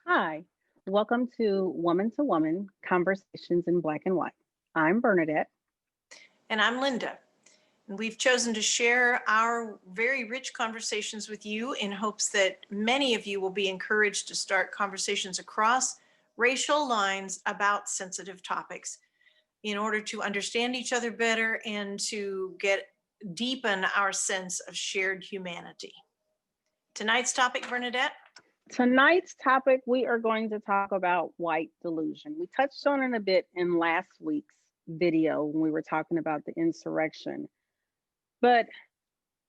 Hi, welcome to Woman Conversations in Black and White. I'm Bernadette. And I'm Linda. And we've chosen to share our very rich conversations with you in hopes that many of you will be encouraged to start conversations across racial lines about sensitive topics in order to understand each other better and to deepen our sense of shared humanity. Tonight's topic, Bernadette? Tonight's topic, we are going to talk about white delusion. We touched on it a bit in last week's video when we were talking about the insurrection. But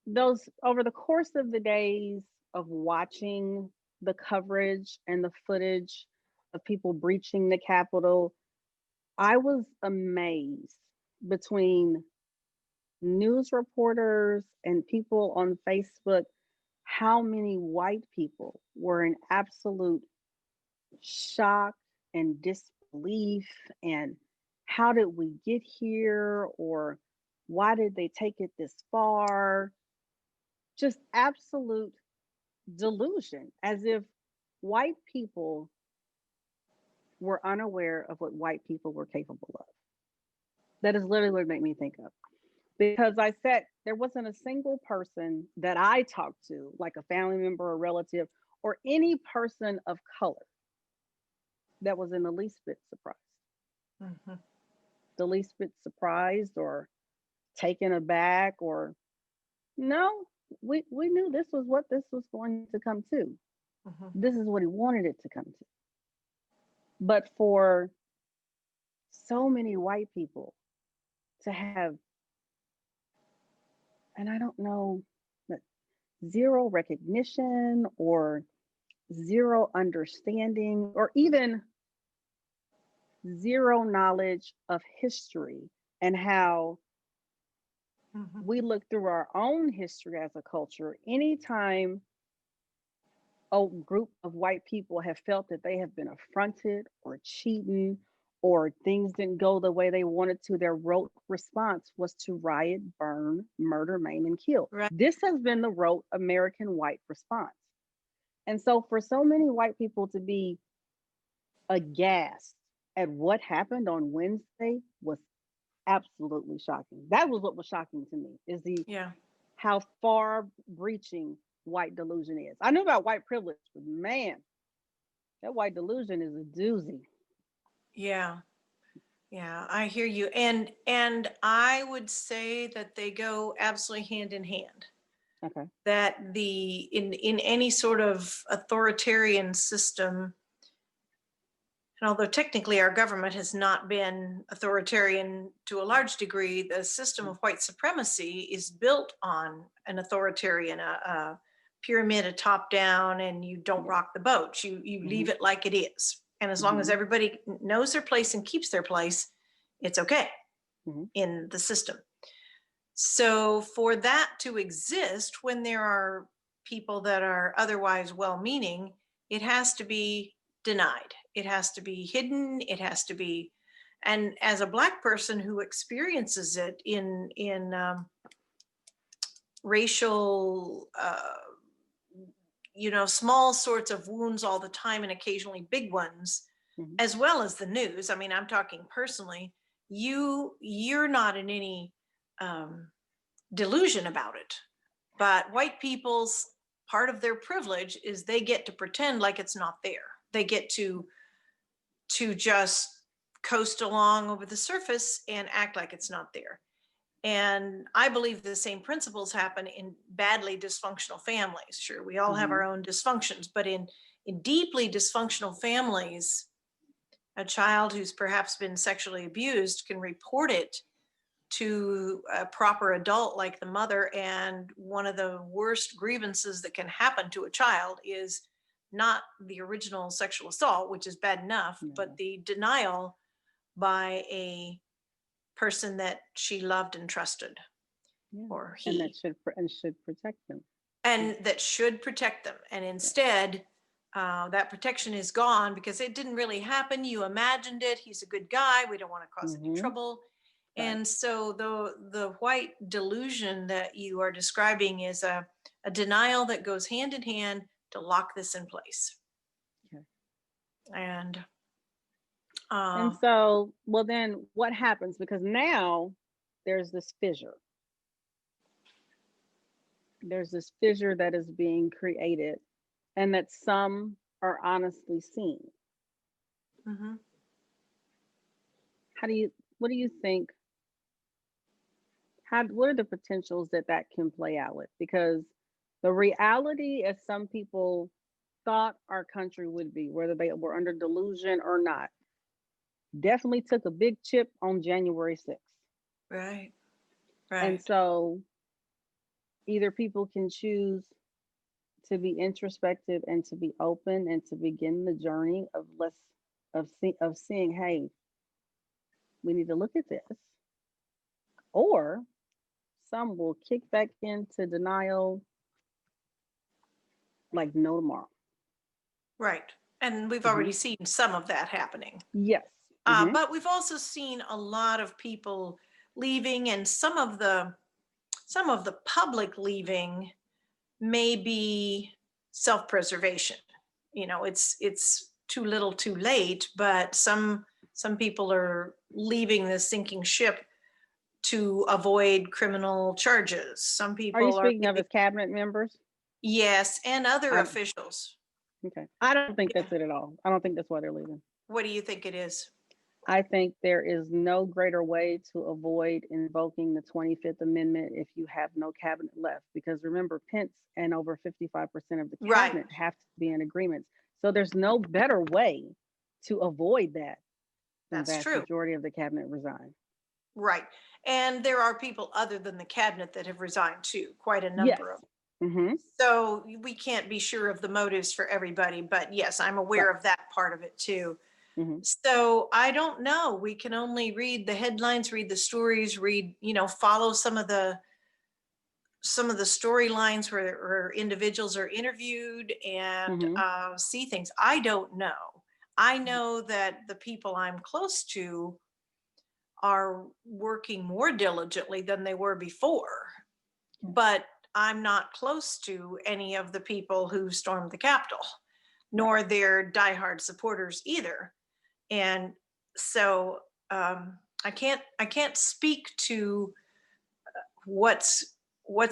those over the course of the days of watching the coverage and the footage of people breaching the Capitol, I was amazed between news reporters and people on Facebook how many white people were in absolute shock and disbelief and how did we get here or why did they take it this far? Just absolute delusion, as if white people were unaware of what white people were capable of. That is literally what it made me think of. Because I said there wasn't a single person that I talked to, like a family member or relative, or any person of color that was in the least bit surprised. Mm-hmm. The least bit surprised or taken aback or no, we knew this was what this was going to come to. Mm-hmm. This is what he wanted it to come to. But for so many white people to have, and I don't know, zero recognition or zero understanding or even zero knowledge of history and how we look through our own history as a culture. Anytime a group of white people have felt that they have been affronted or cheating or things didn't go the way they wanted to, their rote response was to riot, burn, murder, maim, and kill. Right. This has been the rote American white response. And so for so many white people to be aghast at what happened on Wednesday was absolutely shocking. That was what was shocking to me, is the how far breaching white delusion is. I knew about white privilege, but man, that white delusion is a doozy. Yeah. Yeah, I hear you. And I would say that they go absolutely hand in hand. Okay. That in any sort of authoritarian system, and although technically our government has not been authoritarian to a large degree, the system of white supremacy is built on an authoritarian pyramid, a top down, and you don't rock the boat. You leave it like it is. And as long as everybody knows their place and keeps their place, it's okay in the system. So for that to exist when there are people that are otherwise well-meaning, it has to be denied. It has to be hidden. It has to be, and as a Black person who experiences it in racial, small sorts of wounds all the time and occasionally big ones, as well as the news. I mean, I'm talking personally. You're not in any delusion about it, but white people's part of their privilege is they get to pretend like it's not there. They get to just coast along over the surface and act like it's not there. And I believe the same principles happen in badly dysfunctional families. Sure, we all have our own dysfunctions, but in deeply dysfunctional families, a child who's perhaps been sexually abused can report it to a proper adult like the mother. And one of the worst grievances that can happen to a child is not the original sexual assault, which is bad enough, but the denial by a person that she loved and trusted, or he. And that should protect them. And that should protect them. And instead, that protection is gone because it didn't really happen. You imagined it. He's a good guy. We don't want to cause any trouble. Right. And so the white delusion that you are describing is a denial that goes hand in hand to lock this in place. Okay. And And so, well, then what happens? Because now there's this fissure. There's this fissure that is being created, and that some are honestly seeing. mhm. What do you think? What are the potentials that that can play out with? Because the reality, as some people thought our country would be, whether they were under delusion or not, definitely took a big chip on January 6th. Right, And right. so either people can choose to be introspective and to be open and to begin the journey of seeing, hey, we need to look at this, or some will kick back into denial like no tomorrow. Right. And we've Hmm. already seen some of that happening. Yes. Hmm. But we've also seen a lot of people leaving, and some of the public leaving may be self-preservation. It's too little too late, but some people are leaving the sinking ship to avoid criminal charges. Some Are you people are speaking of leaving, as cabinet members? yes, and other I officials. Okay. I don't think Yeah. that's it at all. I don't think that's why they're leaving. What do you think it is? I think there is no greater way to avoid invoking the 25th Amendment if you have no cabinet left. Because remember, Pence and over 55% of the Right. cabinet have to be in agreement. So there's no better way to avoid that than the That's vast true. majority of the cabinet resign. Right. And there are people other than the cabinet that have resigned too, quite a Yes. number of them. Mm-hmm. So we can't be sure of the motives for everybody, but yes, I'm aware Right. of that part of it too. Mm-hmm. So I don't know. We can only read the headlines, read the stories, follow some of the storylines where individuals are interviewed and Mm-hmm. see things. I don't know. I know that the people I'm close to are working more diligently than they were before, but I'm not close to any of the people who stormed the Capitol, Right. nor their diehard supporters either. And so I can't speak to what's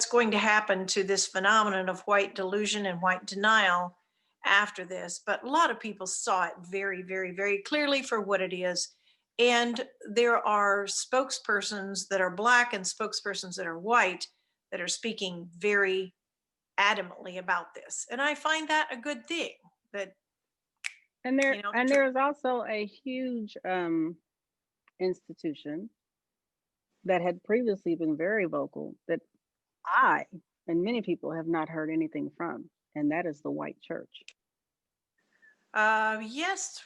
going to happen to this phenomenon of white delusion and white denial after this, but a lot of people saw it very, very, very clearly for what it is. And there are spokespersons that are black and spokespersons that are white that are speaking very adamantly about this, and I find that a good thing. That And tr- there's also a huge institution that had previously been very vocal that I and many people have not heard anything from, and that is the white church. yes,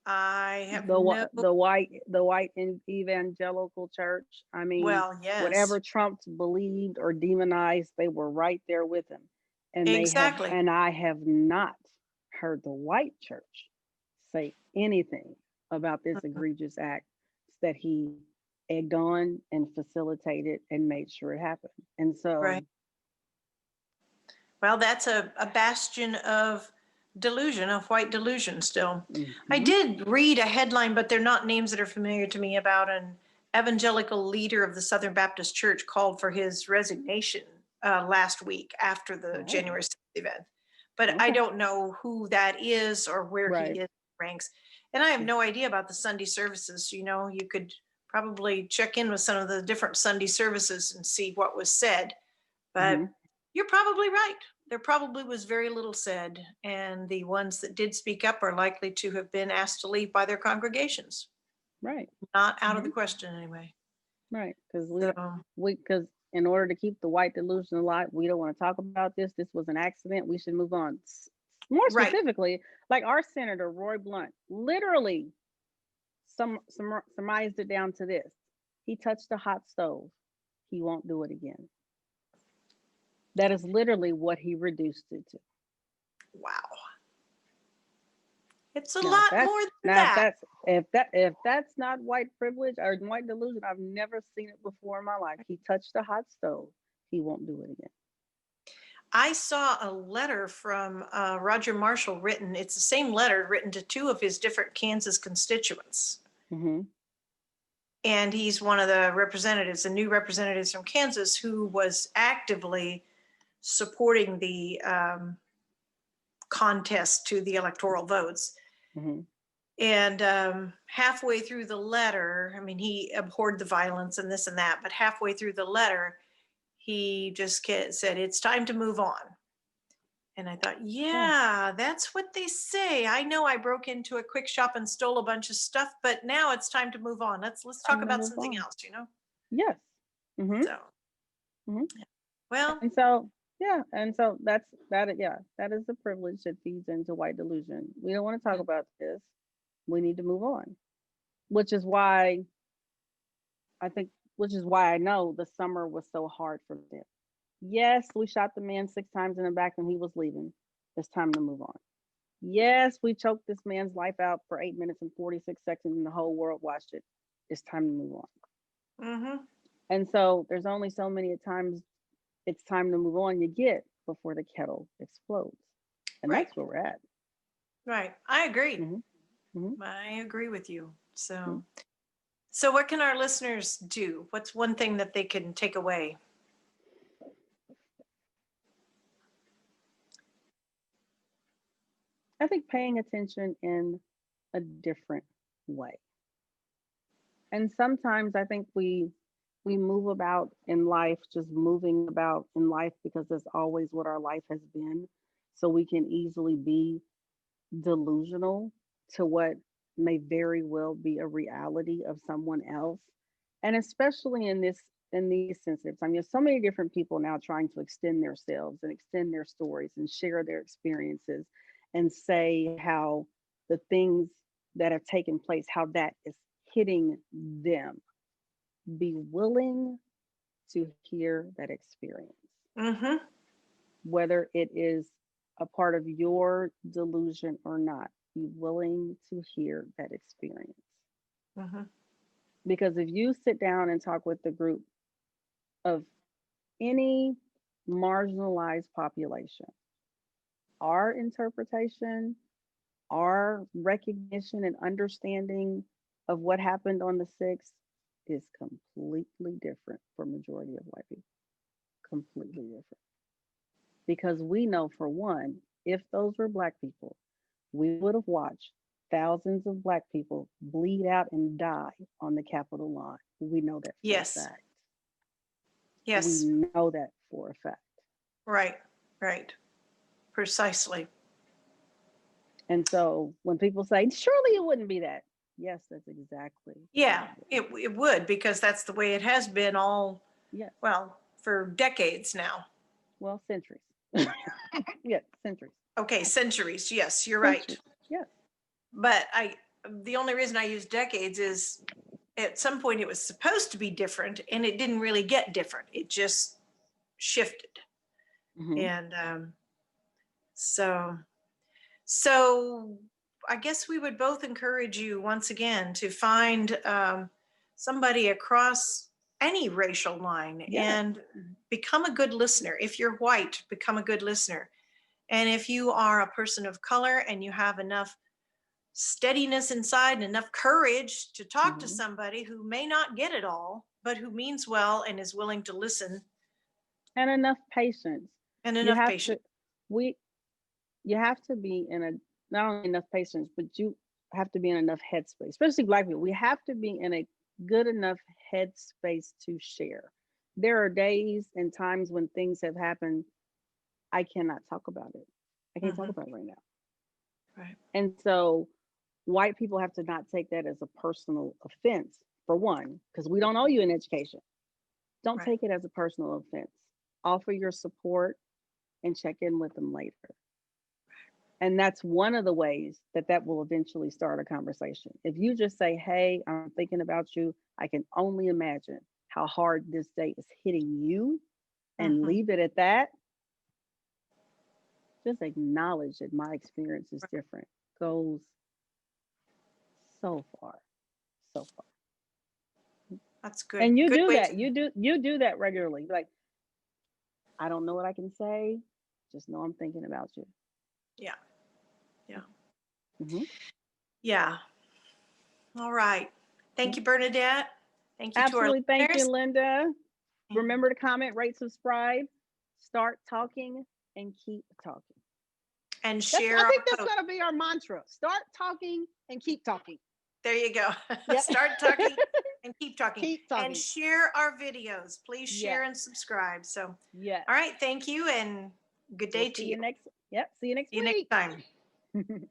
I have The no. white evangelical church. I mean, Well, yes, whatever Trump believed or demonized, they were right there with him, exactly. and I have not heard the white church say anything about this Mhm. egregious act that he egged on and facilitated and made sure it happened. And Right. so, Well, that's a bastion of delusion, of white delusion still. I mhm. did read a headline, but they're not names that are familiar to me, about an evangelical leader of the Southern Baptist Church called for his resignation last week after the Oh, January 6th event. But I okay, don't know who that is or where he right. is in ranks. And I have no idea about the Sunday services. You could probably check in with some of the different Sunday services and see what was said. But Hmm. you're probably right. There probably was very little said, and the ones that did speak up are likely to have been asked to leave by their congregations. Right, Not out of the question, anyway. right. Because So, because in order to keep the white delusion alive, we don't want to talk about this. This was an accident. We should move on. More right. specifically, like our senator Roy Blunt, literally surmised it down to this: he touched a hot stove. He won't do it again. That is literally what he reduced it to. Wow. It's a lot more than that. If that's not white privilege or white delusion, I've never seen it before in my life. He touched a hot stove. He won't do it again. I saw a letter from Roger Marshall written. It's the same letter written to two of his different Kansas constituents. Mm-hmm. And he's one of the representatives, the new representatives from Kansas, who was actively supporting the contest to the electoral votes. Mm-hmm. And halfway through the letter, I mean, he abhorred the violence and this and that, but halfway through the letter, he just said, "It's time to move on." And I thought, Yeah. yeah, that's what they say. I know I broke into a quick shop and stole a bunch of stuff, but now it's time to move on. Let's talk Time to about move something on. else, you know? Yes. Mm-hmm. So, Mm-hmm. yeah. Well, And so, yeah, and so that's that. Yeah, that is the privilege that feeds into white delusion. We don't want to talk mm, about this. We need to move on, which is why I think, which is why I know the summer was so hard for them. Yes, we shot the man 6 times in the back when he was leaving. It's time to move on. Yes, we choked this man's life out for 8 minutes and 46 seconds and the whole world watched it. It's time to move on. mm-hmm, And so there's only so many times it's time to move on you get before the kettle explodes. And right, that's where we're at. right. I agree. Hmm. Hmm. I agree with you. Hmm. So what can our listeners do? What's one thing that they can take away? I think paying attention in a different way. And sometimes I think we move about in life, just moving about in life because that's always what our life has been. So we can easily be delusional to what may very well be a reality of someone else. And especially in these sensitive times, there's so many different people now trying to extend themselves and extend their stories and share their experiences and say how the things that have taken place, how that is hitting them. Be willing to hear that experience, Mm-hmm, whether it is a part of your delusion or not. Be willing to hear that experience. mm-hmm. Because if you sit down and talk with the group of any marginalized population, our interpretation, our recognition and understanding of what happened on the 6th is completely different for majority of white people. Completely different. Because we know, for one, if those were black people, we would have watched thousands of black people bleed out and die on the Capitol lawn. We know that for a Yes, fact. We yes, know that for a fact. right, right, precisely. And so when people say, surely it wouldn't be that. Yes, that's exactly what Yeah, it would it, be. it would, because that's the way it has been all, Yes. well, for decades now. Well, centuries. Yeah, centuries. Okay, centuries. Yes, you're right. Centuries. Yes. But the only reason I use decades is at some point it was supposed to be different and it didn't really get different. It just shifted. Hmm. And so, so I guess we would both encourage you once again to find somebody across any racial line Yes. and become a good listener. If you're white, become a good listener. And if you are a person of color and you have enough steadiness inside and enough courage to talk to Hmm. somebody who may not get it all, but who means well and is willing to listen, And enough patience. and You enough have patience. to, we, you have to be in a, not only enough patience, but you have to be in enough headspace, especially black people. We have to be in a good enough headspace to share. There are days and times when things have happened. I cannot talk about it. I can't talk Hmm. about it right now. Right. And so white people have to not take that as a personal offense, for one, because we don't owe you an education. Don't Right. take it as a personal offense. Offer your support and check in with them later. And that's one of the ways that that will eventually start a conversation. If you just say, hey, I'm thinking about you, I can only imagine how hard this day is hitting you, and Hmm. leave it at that, just acknowledge that my experience is different, goes so far, so far. That's good. And you Good do way that. to. You do that regularly. Like, I don't know what I can say. Just know I'm thinking about you. Yeah. Yeah. Mhm. Yeah. All right. Thank you, Bernadette. Thank you to our Absolutely. Thank you, listeners. Linda. And Remember to comment, rate, subscribe, start talking, and keep talking. share I our think that's post. going to be our mantra. Start talking and keep talking. There you go. Yep. Start talking and keep talking. Keep talking. And share our videos. Please share Yes. and subscribe. So, Yes. all right. Thank you and good day We'll to see you. you next. Yep. See you next See you week. next time.